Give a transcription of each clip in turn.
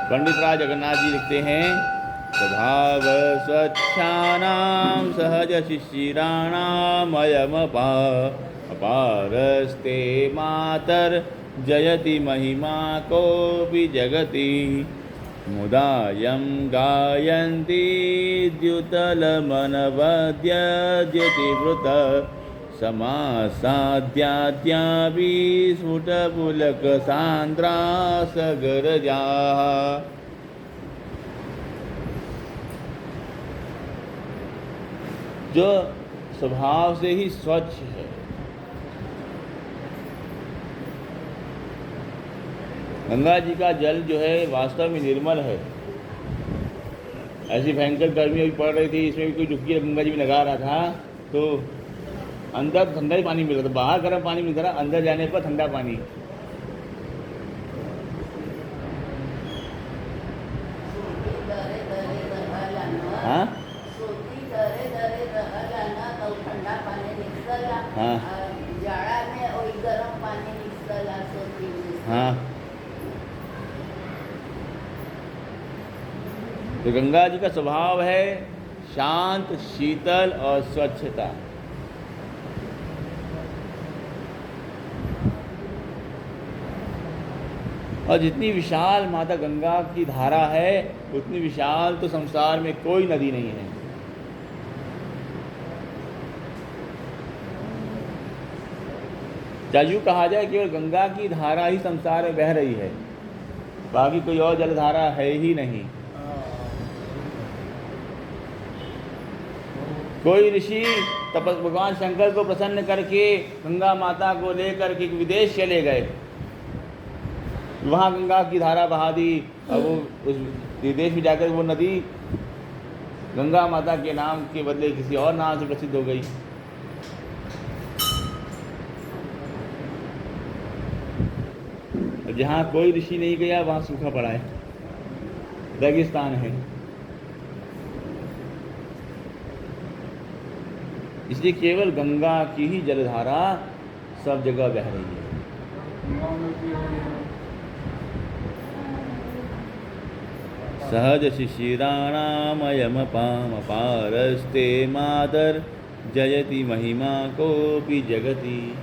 पंडित राज जगन्नाथ जी लिखते हैं, स्वभाव स्वच्छानां सहज शिशिराणाम् अपारस्ते मातर जयति महिमा कोऽपि जगति मुदायं गायन्ति द्युतलमनवद्यद्यतिवृत समासाद्याद्यापि स्फुटपुलकसान्द्रा सगरजाः। जो स्वभाव से ही स्वच्छ है, गंगा जी का जल जो है वास्तव में निर्मल है। ऐसी भयंकर गर्मी अभी पड़ रही थी, इसमें भी कोई डुबकी गंगा जी में लगा रहा था तो अंदर ठंडा ही पानी मिल रहा था, बाहर गर्म पानी मिल रहा, अंदर जाने पर ठंडा पानी। हाँ हाँ हाँ। तो गंगा जी का स्वभाव है शांत, शीतल और स्वच्छता। और जितनी विशाल माता गंगा की धारा है, उतनी विशाल तो संसार में कोई नदी नहीं है। चाहे यूँ कहा जाए केवल गंगा की धारा ही संसार में बह रही है, बाकी कोई और जलधारा है ही नहीं। कोई ऋषि भगवान शंकर को प्रसन्न करके गंगा माता को लेकर के विदेश चले गए, वहाँ गंगा की धारा बहा दी, और वो उस विदेश में जाकर वो नदी गंगा माता के नाम के बदले किसी और नाम से प्रसिद्ध हो गई। जहाँ कोई ऋषि नहीं गया वहाँ सूखा पड़ा है, रेगिस्तान है। इसलिए केवल गंगा की ही जलधारा सब जगह बह रही है। सहज शिशिराणामयमपामपारस्ते मातर जयति महिमा कोऽपि जगति।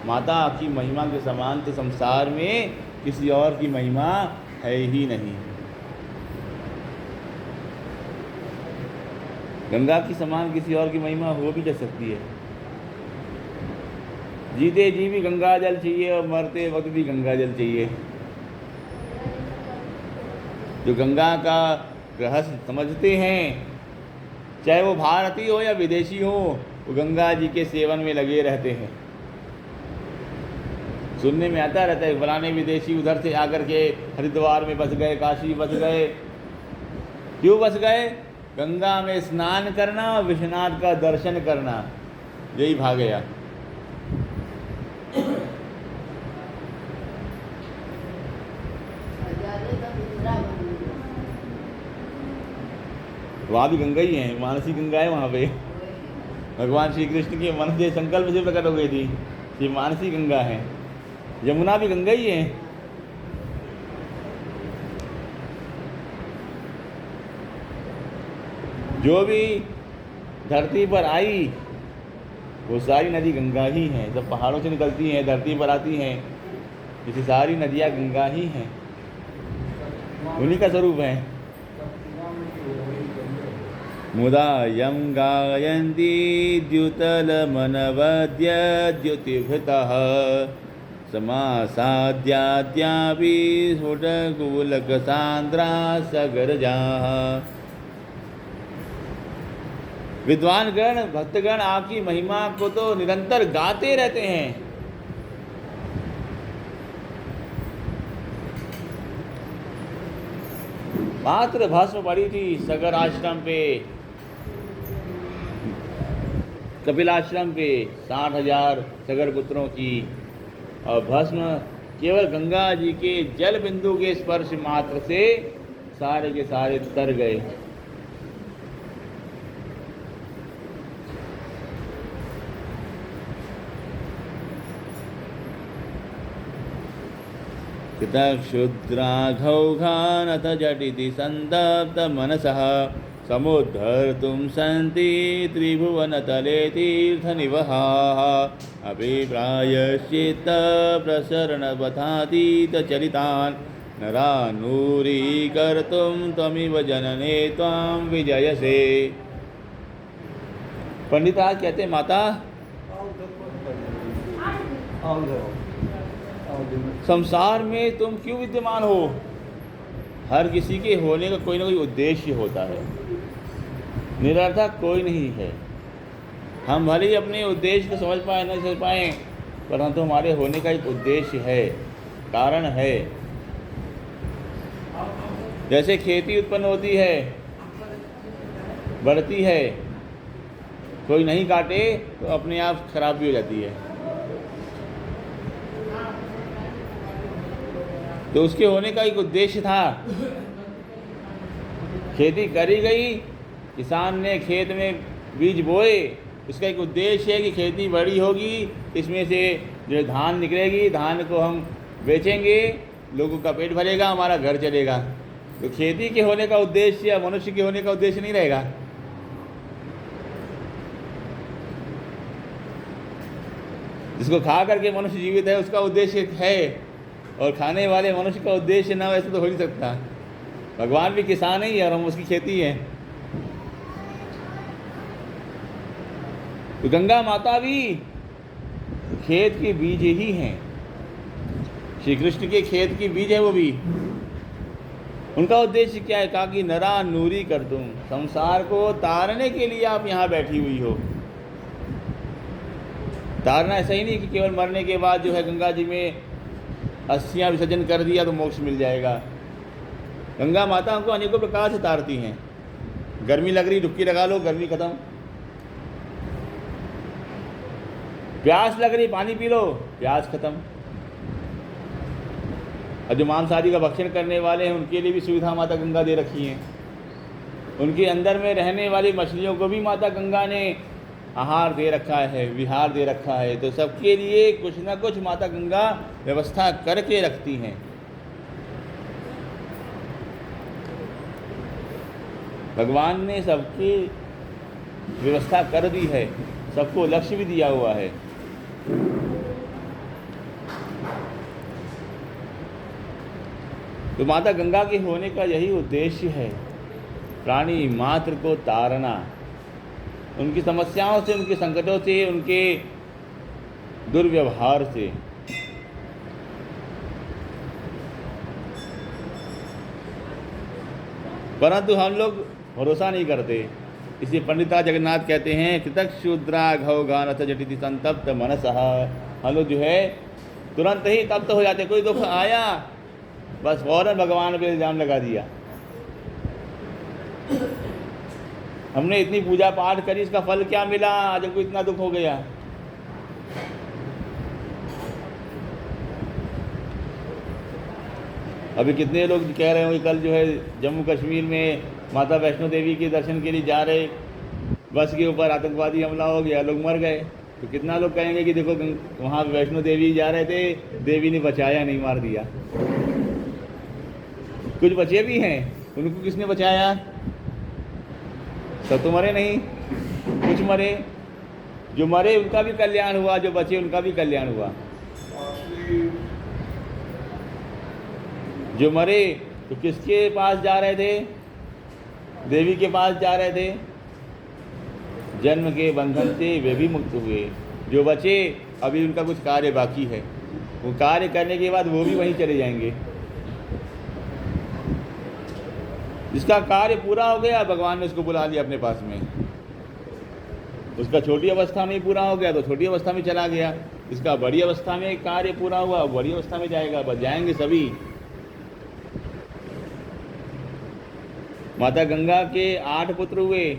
माता की महिमा के समान तो संसार में किसी और की महिमा है ही नहीं। गंगा की समान किसी और की महिमा हो भी जा सकती है। जीते जी भी गंगा जल चाहिए और मरते वक्त भी गंगा जल चाहिए। जो गंगा का रहस्य समझते हैं, चाहे वो भारतीय हो या विदेशी हो, वो गंगा जी के सेवन में लगे रहते हैं। सुनने में आता रहता है फलाने विदेशी उधर से आकर के हरिद्वार में बस गए, काशी बस गए। क्यों बस गए? गंगा में स्नान करना और विश्वनाथ का दर्शन करना, यही भाग गया। वहाँ भी गंगा ही है, मानसी गंगा है वहाँ पे। भगवान श्री कृष्ण की मन से संकल्प से प्रकट हो गई थी, ये मानसी गंगा है। यमुना भी गंगा ही है। जो भी धरती पर आई वो सारी नदी गंगा ही हैं। जब पहाड़ों से निकलती हैं, धरती पर आती हैं, ये सारी नदियाँ गंगा ही हैं, उन्हीं का स्वरूप है। मुदा यं गायन्ति द्युतलमनवद्यद्युतिभृतः समासाद्याद्यापि स्फुटकुलकसान्द्रा सगरजाः। विद्वान गण, भक्तगण आपकी महिमा को तो निरंतर गाते रहते हैं। मात्र भस्म पड़ी थी सगर आश्रम पे, कपिल आश्रम पे 60,000 सगर पुत्रों की, और भस्म केवल गंगा जी के जल बिंदु के स्पर्श मात्र से सारे के सारे तर गए। कृतक्षुद्राघौघानथ झटिति सन्तप्तमनसः समुद्धर्तुं सन्ति त्रिभुवनतले तीर्थनिवहाः अभिप्रायश्चित्तप्रसरणपथातीतचलितान् नरानूरीकर्तुं त्वमिव जनने त्वां विजयसे। पंडितराज कहते माता, संसार में तुम क्यों विद्यमान हो? हर किसी के होने का कोई ना कोई उद्देश्य होता है, निरर्थक कोई नहीं है। हम भले ही अपने उद्देश्य को समझ पाए नहीं समझ पाए, परंतु हमारे होने का एक उद्देश्य है, कारण है। जैसे खेती उत्पन्न होती है, बढ़ती है, कोई नहीं काटे तो अपने आप खराब भी हो जाती है, तो उसके होने का एक उद्देश्य था। खेती करी गई, किसान ने खेत में बीज बोए, उसका एक उद्देश्य है कि खेती बड़ी होगी, इसमें से जो धान निकलेगी, धान को हम बेचेंगे, लोगों का पेट भरेगा, हमारा घर चलेगा। तो खेती के होने का उद्देश्य या मनुष्य के होने का उद्देश्य नहीं रहेगा। जिसको खा करके मनुष्य जीवित है उसका उद्देश्य है, और खाने वाले मनुष्य का उद्देश्य ना, वैसे तो हो नहीं सकता। भगवान भी किसान ही है और हम उसकी खेती है। तो गंगा माता भी खेत के बीज ही हैं, श्री कृष्ण के खेत की बीज है वो भी। उनका उद्देश्य क्या है? कहा कि नरा नूरी कर दूं, संसार को तारने के लिए आप यहाँ बैठी हुई हो। तारना ऐसा ही नहीं कि केवल मरने के बाद जो है गंगा जी में अस्थियां विसर्जन कर दिया तो मोक्ष मिल जाएगा। गंगा माता हमको अनेकों प्रकार से तारती हैं। गर्मी लग रही, डुबकी लगा लो, गर्मी खत्म। प्यास लग रही, पानी पी लो, प्यास खत्म। और जो मांसाहारी का भक्षण करने वाले हैं उनके लिए भी सुविधा माता गंगा दे रखी है। उनके अंदर में रहने वाली मछलियों को भी माता गंगा ने आहार दे रखा है, विहार दे रखा है। तो सबके लिए कुछ ना कुछ माता गंगा व्यवस्था करके रखती हैं। भगवान ने सबकी व्यवस्था कर दी है, सबको लक्ष्य भी दिया हुआ है। तो माता गंगा के होने का यही उद्देश्य है, प्राणी मात्र को तारना, उनकी समस्याओं से, उनके संकटों से, उनके दुर्व्यवहार से। परंतु हम लोग भरोसा नहीं करते। इसलिए पंडिता जगन्नाथ कहते हैं कृतक्षुद्रा घौघानथ झटिति संतप्त मनसः। हम लोग जो है तुरंत ही तप्त हो जाते। कोई दुख आया बस फौरन भगवान पे इल्जाम लगा दिया। हमने इतनी पूजा पाठ करी, इसका फल क्या मिला? आज हमको इतना दुख हो गया। अभी कितने लोग कह रहे होंगे कल जो है जम्मू कश्मीर में माता वैष्णो देवी के दर्शन के लिए जा रहे, बस के ऊपर आतंकवादी हमला हो गया, लोग मर गए। तो कितना लोग कहेंगे कि देखो वहाँ वैष्णो देवी जा रहे थे, देवी ने बचाया नहीं, मार दिया। कुछ बचे भी हैं, उनको किसने बचाया? सब तो मरे नहीं, कुछ मरे। जो मरे उनका भी कल्याण हुआ, जो बचे उनका भी कल्याण हुआ। जो मरे तो किसके पास जा रहे थे? देवी के पास जा रहे थे। जन्म के बंधन से वे भी मुक्त हुए। जो बचे अभी उनका कुछ कार्य बाकी है, वो कार्य करने के बाद वो भी वहीं चले जाएंगे। जिसका कार्य पूरा हो गया भगवान ने उसको बुला लिया अपने पास में। उसका छोटी अवस्था में ही पूरा हो गया तो छोटी अवस्था में चला गया। इसका बड़ी अवस्था में कार्य पूरा हुआ, बड़ी अवस्था में जाएगा। बस जाएंगे सभी। माता गंगा के 8 पुत्र हुए,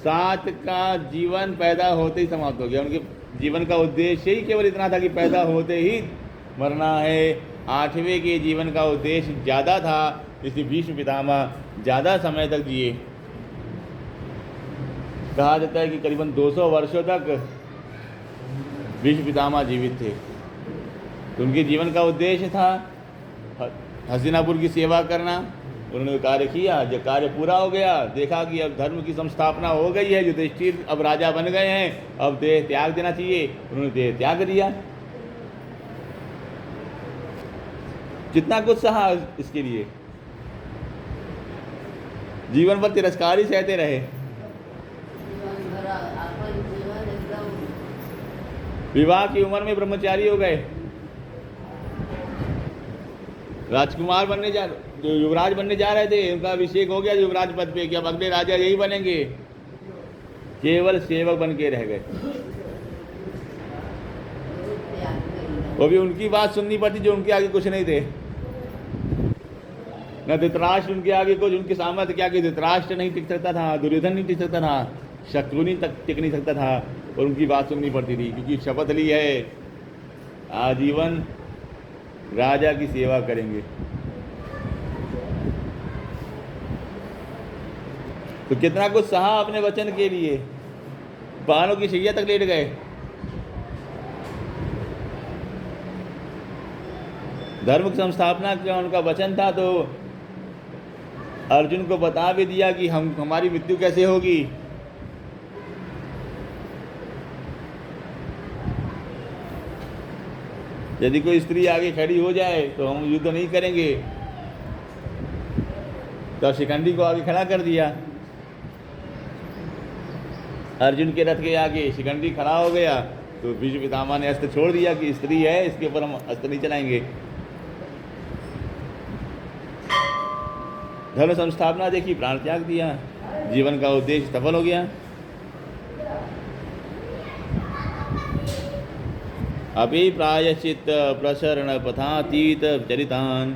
7 का जीवन पैदा होते ही समाप्त हो गया। उनके जीवन का उद्देश्य ही केवल इतना था कि पैदा होते ही मरना है। 8वें के जीवन का उद्देश्य ज़्यादा था, इसलिए भीष्म पितामह ज़्यादा समय तक जिए। कहा जाता है कि करीबन 200 वर्षों तक भीष्म पितामह जीवित थे। तो उनके जीवन का उद्देश्य था हस्तिनापुर की सेवा करना। उन्होंने कार्य किया, जब कार्य पूरा हो गया, देखा कि अब धर्म की संस्थापना हो गई है, युधिष्ठिर अब राजा बन गए हैं, अब देह त्याग देना चाहिए, उन्होंने देह त्याग दिया। कितना कुछ सहा इसके लिए, जीवन भर तिरस्कार ही सहते रहे। विवाह की उम्र में ब्रह्मचारी हो गए, राजकुमार बनने जो युवराज बनने जा रहे थे, उनका अभिषेक हो गया युवराज पद पे कि अब अगले राजा यही बनेंगे, केवल सेवक बन के रह गए। वो भी उनकी बात सुननी पड़ती जो उनके आगे कुछ नहीं थे। न धृतराष्ट्र उनके आगे कुछ, उनके सामर्थ्य क्या कि धृतराष्ट्र नहीं टिक सकता था, दुर्योधन नहीं टिक सकता था, शत्रुघ्न तक टिक नहीं सकता था, और उनकी बात सुननी पड़ती थी, क्योंकि शपथ ली है आजीवन राजा की सेवा करेंगे। तो कितना कुछ सहा अपने वचन के लिए, बाणों की शैया तक लेट गए। धर्म की संस्थापना का उनका वचन था, तो अर्जुन को बता भी दिया कि हमारी मृत्यु कैसे होगी। यदि कोई स्त्री आगे खड़ी हो जाए तो हम युद्ध नहीं करेंगे। तो शिखंडी को आगे खड़ा कर दिया, अर्जुन के रथ के आगे शिखंडी खड़ा हो गया, तो भीष्म पितामह ने अस्त्र छोड़ दिया कि स्त्री है, इसके ऊपर हम अस्त्र नहीं चलाएंगे। धर्म संस्थापना देखी, प्राण त्याग दिया, जीवन का उद्देश्य सफल हो गया। अभी प्रायश्चित प्रसरण पथातीत चरितान।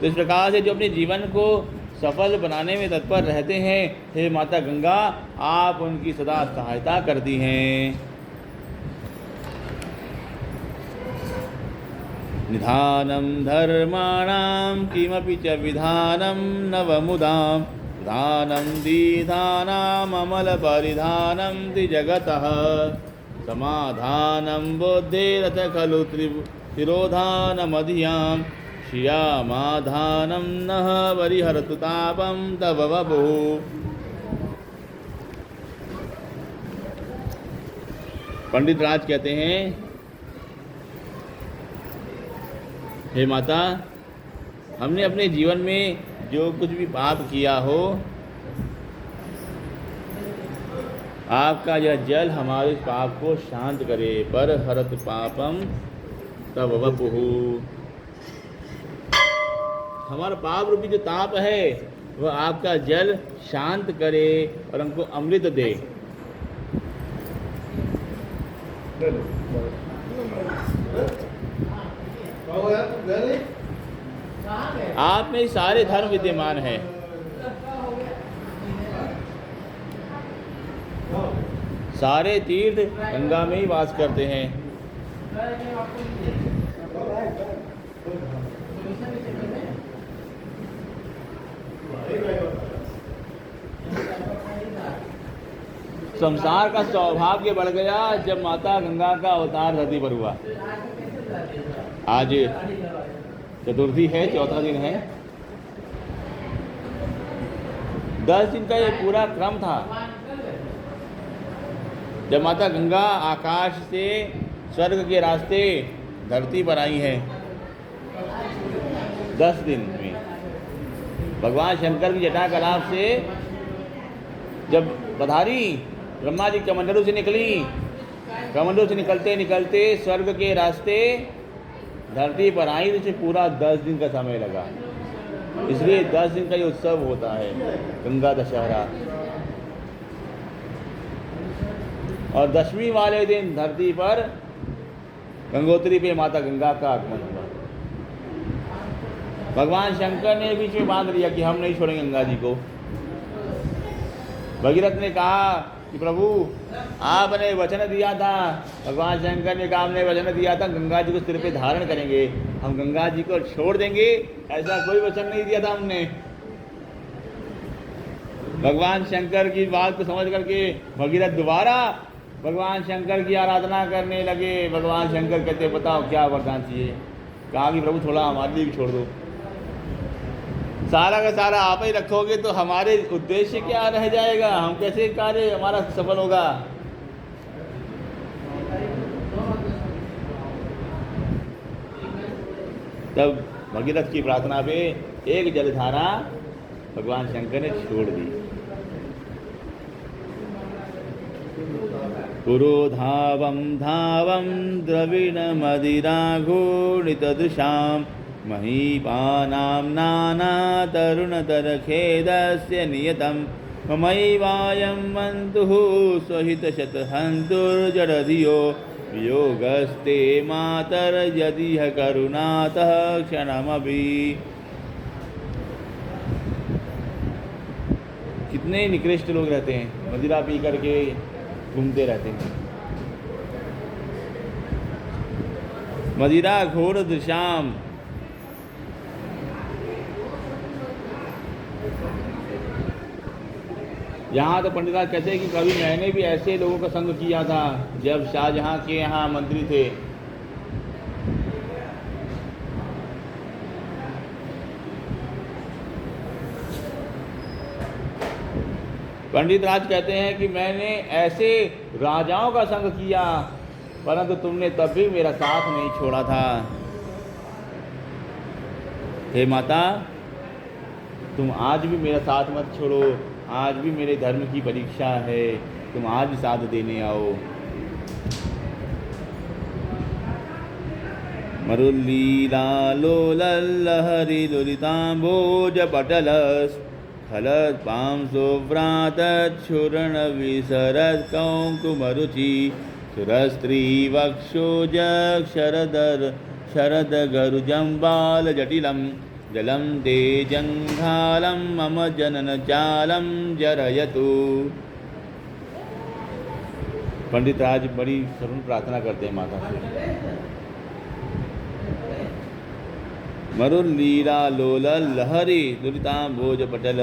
तो इस प्रकार से जो अपने जीवन को सफल बनाने में तत्पर रहते हैं, हे माता गंगा आप उनकी सदा सहायता करती हैं। निधानम धर्माणाम किमपि च विधानम नवमुदाम धानम दीधानाम अमल परिधानम द्विजगतः समाधानम बुद्धिरथ खलु तिरोधानमधियाम श्रियामाधानम नः परिहरतु तापम तव वपुः। पंडित राज कहते हैं, हे माता, हमने अपने जीवन में जो कुछ भी पाप किया हो, आपका यह जल हमारे पाप को शांत करे। पर हरत पापम तव वपुः। हमारा पाप रूपी जो ताप है वह आपका जल शांत करे और हमको अमृत दे। आप में सारे धर्म विद्यमान हैं। सारे तीर्थ गंगा में ही वास करते हैं। संसार का सौभाग्य बढ़ गया जब माता गंगा का अवतार धरती पर हुआ। आज चतुर्थी है, चौथा दिन है। 10 दिन का ये पूरा क्रम था जब माता गंगा आकाश से स्वर्ग के रास्ते धरती पर आई हैं। 10 दिन में भगवान शंकर की जटा कलाप से जब पधारी, ब्रह्मा जी कमंडलों से निकली, कमंडलों से निकलते निकलते स्वर्ग के रास्ते धरती पर आई, तो पूरा 10 दिन का समय लगा। इसलिए 10 दिन का ये उत्सव होता है, गंगा दशहरा। और 10वीं वाले दिन धरती पर गंगोत्री पे माता गंगा का आगमन हुआ। भगवान शंकर ने बीच में बांध लिया कि हम नहीं छोड़ेंगे गंगा जी को। भगीरथ ने कहा कि प्रभु आपने वचन दिया था, भगवान शंकर ने कहा हमने वचन दिया था गंगा जी को सिर पे धारण करेंगे, हम गंगा जी को छोड़ देंगे, ऐसा कोई वचन नहीं दिया था हमने। भगवान शंकर की बात को समझ करके भगीरथ दोबारा भगवान शंकर की आराधना करने लगे। भगवान शंकर कहते बताओ क्या वरदान चाहिए। कहा कि प्रभु थोड़ा हमारे लिए भी छोड़ दो। सारा का सारा आप ही रखोगे तो हमारे उद्देश्य क्या रह जाएगा, हम कैसे कार्य हमारा सफल होगा। तब भगीरथ की प्रार्थना पे एक जलधारा भगवान शंकर ने छोड़ दी। पुरोधावं धावं द्रविणमदिराघूर्णितदृशां महीपानां नानातरुणतरखेदस्य नियतं ममैवायं मन्तुः स्वहितशतहन्तुर्जडधियो वियोगस्ते मातर्यदिह करुणातः क्षणमपि। कितने निकृष्ट लोग रहते हैं, मदिरा पी करके घूमते रहते हैं। मदिरा घोर दिशाम, यहाँ तो पंडितराज कहते हैं कि कभी मैंने भी ऐसे लोगों का संग किया था जब शाहजहां के यहाँ मंत्री थे। पंडित राज कहते हैं कि मैंने ऐसे राजाओं का संग किया, परंतु तुमने तब भी मेरा साथ नहीं छोड़ा था। हे माता, तुम आज भी मेरा साथ मत छोड़ो, आज भी मेरे धर्म की परीक्षा है, तुम आज साथ देने आओ। मरुल्लीलालोलहरि ललिताम्बोज पटलस् खलत् पांसो व्रातच्छूर्ण विसरत् कौकुमरुचि सुरस्त्री वक्षोज शरदगरुजम्बाल जटिलं जलं ते जङ्घालं मम जननजालं जरयतु। पंडित राज बड़ी करुण प्रार्थना करते हैं माता से। मरुल्लीला लोल लहरी ललिताम्बोज पटल।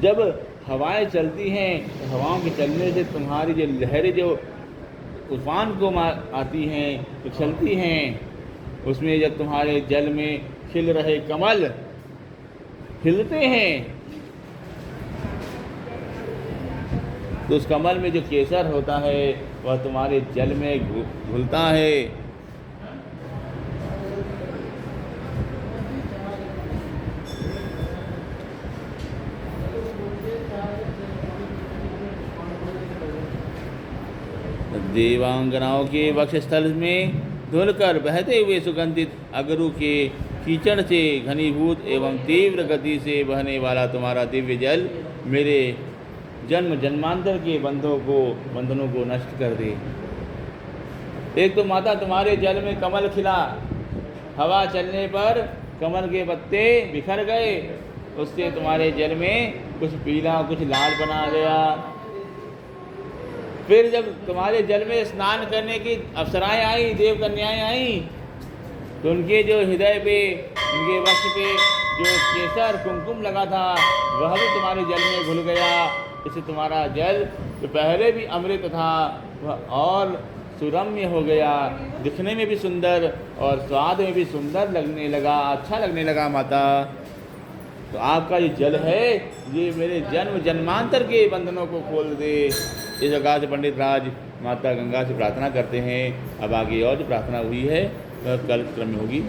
जब हवाएं चलती हैं तो हवाओं के चलने से तुम्हारी जो लहरें जो उफान को आती हैं तो चलती हैं, उसमें जब तुम्हारे जल में खिल रहे कमल हिलते हैं तो उस कमल में जो केसर होता है वह तुम्हारे जल में घुलता है। देवांगनाओं के वक्षस्थल में धुलकर बहते हुए सुगंधित अगरू के कीचड़ से घनीभूत एवं तीव्र गति से बहने वाला तुम्हारा दिव्य जल मेरे जन्म जन्मांतर के बंधनों को नष्ट कर दे। एक तो माता तुम्हारे जल में कमल खिला, हवा चलने पर कमल के पत्ते बिखर गए, उससे तुम्हारे जल में कुछ पीला कुछ लाल बना गया। फिर जब तुम्हारे जल में स्नान करने की अप्सराएं आई, देव कन्याएं आई, तो उनके जो हृदय पे, उनके वक्ष पे जो केसर कुमकुम लगा था वह भी तुम्हारे जल में घुल गया। इससे तुम्हारा जल जो पहले भी अमृत था वह और सुरम्य हो गया, दिखने में भी सुंदर और स्वाद में भी सुंदर लगने लगा, अच्छा लगने लगा माता। तो आपका ये जल है, ये मेरे जन्म जन्मांतर के बंधनों को खोल दे। इस प्रकार से पंडित राज माता गंगा से प्रार्थना करते हैं। अब आगे और जो प्रार्थना हुई है वह कल क्रम में होगी।